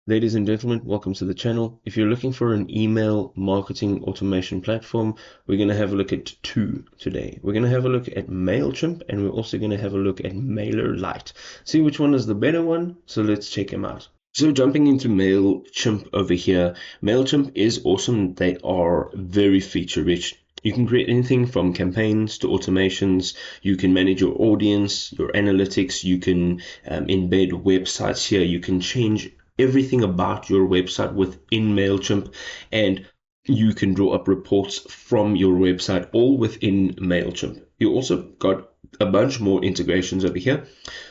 Ladies and gentlemen, welcome to the channel. If you're looking for an email marketing automation platform, we're going to have a look at two today. We're going to have a look at Mailchimp, and we're also going to have a look at Mailerlite. See which one is the better one, so let's check them out. So jumping into Mailchimp over here, Mailchimp is awesome. They are very feature rich. You can create anything from campaigns to automations. You can manage your audience, your analytics. You can embed websites here. You can change everything about your website within Mailchimp, and you can draw up reports from your website all within Mailchimp. You also got a bunch more integrations over here.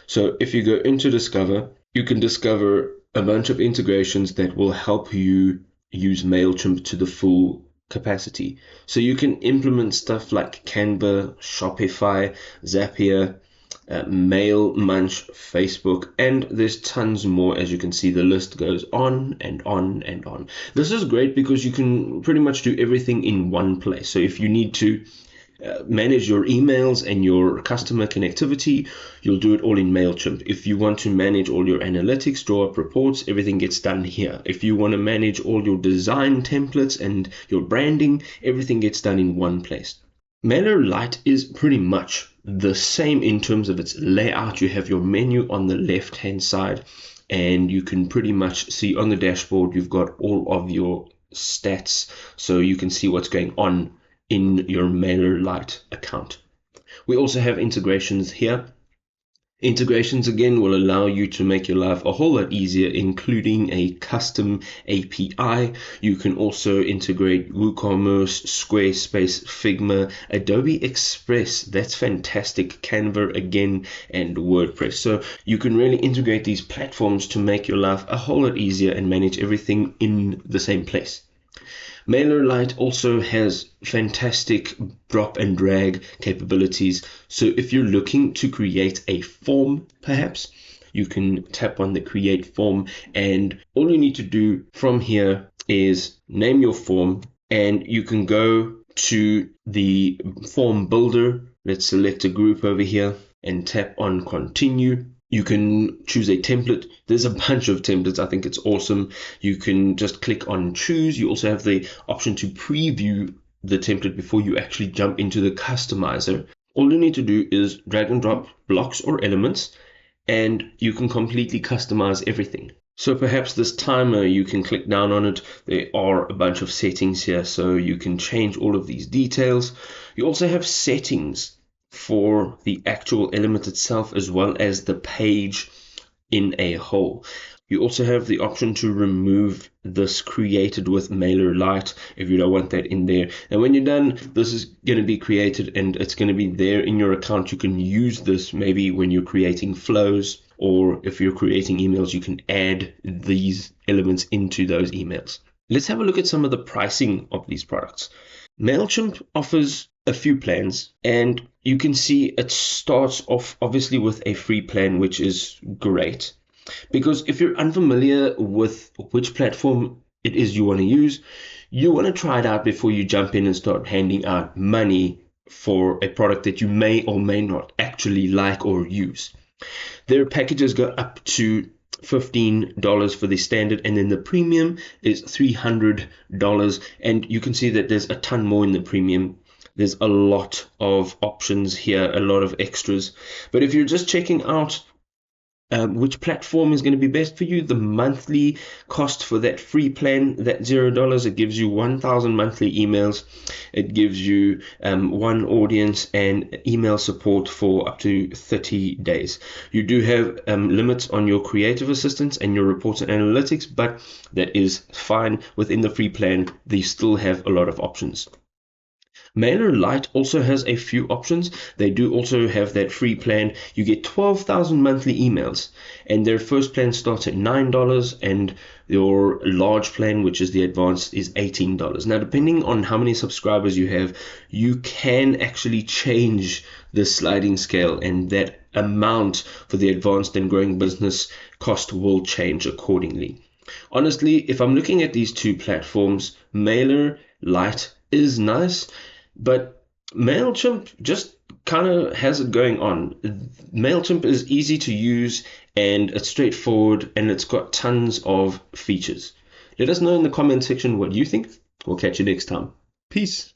So if you go into Discover, you can discover a bunch of integrations that will help you use Mailchimp to the full capacity. So you can implement stuff like Canva, Shopify, Zapier, Mailmunch, Facebook, and there's tons more. As you can see, the list goes on and on and on. This is great because you can pretty much do everything in one place. So if you need to manage your emails and your customer connectivity, you'll do it all in Mailchimp. If you want to manage all your analytics, draw up reports, everything gets done here. If you want to manage all your design templates and your branding, everything gets done in one place. Mailerlite is pretty much the same in terms of its layout. You have your menu on the left hand side, and you can pretty much see on the dashboard you've got all of your stats, so you can see what's going on in your Mailerlite account. We also have integrations here. Integrations again will allow you to make your life a whole lot easier, including a custom API. You can also integrate WooCommerce, Squarespace, Figma, Adobe Express, that's fantastic, Canva again, and WordPress. So you can really integrate these platforms to make your life a whole lot easier and manage everything in the same place. Mailerlite also has fantastic drop and drag capabilities. So if you're looking to create a form, perhaps, you can tap on the create form, and all you need to do from here is name your form, and you can go to the form builder. Let's select a group over here and tap on continue. You can choose a template. There's a bunch of templates. I think it's awesome. You can just click on choose. You also have the option to preview the template before you actually jump into the customizer. All you need to do is drag and drop blocks or elements, and you can completely customize everything. So perhaps this timer, you can click down on it. There are a bunch of settings here, so you can change all of these details. You also have settings for the actual element itself, as well as the page in a whole. You also have the option to remove this created with Mailerlite if you don't want that in there. And when you're done, this is going to be created and it's going to be there in your account. You can use this maybe when you're creating flows, or if you're creating emails, you can add these elements into those emails. Let's have a look at some of the pricing of these products. Mailchimp offers a few plans, and you can see it starts off obviously with a free plan, which is great, because if you're unfamiliar with which platform it is you want to use, you want to try it out before you jump in and start handing out money for a product that you may or may not actually like or use. Their packages go up to $15 for the standard, and then the premium is $300, and you can see that there's a ton more in the premium. There's a lot of options here, a lot of extras. But if you're just checking out which platform is going to be best for you, the monthly cost for that free plan, that $0, it gives you 1,000 monthly emails. It gives you one audience and email support for up to 30 days. You do have limits on your creative assistance and your reports and analytics, but that is fine. Within the free plan, they still have a lot of options. Mailerlite also has a few options. They do also have that free plan. You get 12,000 monthly emails, and their first plan starts at $9, and your large plan, which is the advanced, is $18. Now, depending on how many subscribers you have, you can actually change the sliding scale, and that amount for the advanced and growing business cost will change accordingly. Honestly, if I'm looking at these two platforms, Mailerlite is nice, but Mailchimp just kind of has it going on. Mailchimp is easy to use and it's straightforward and it's got tons of features. Let us know in the comment section what you think. We'll catch you next time. Peace.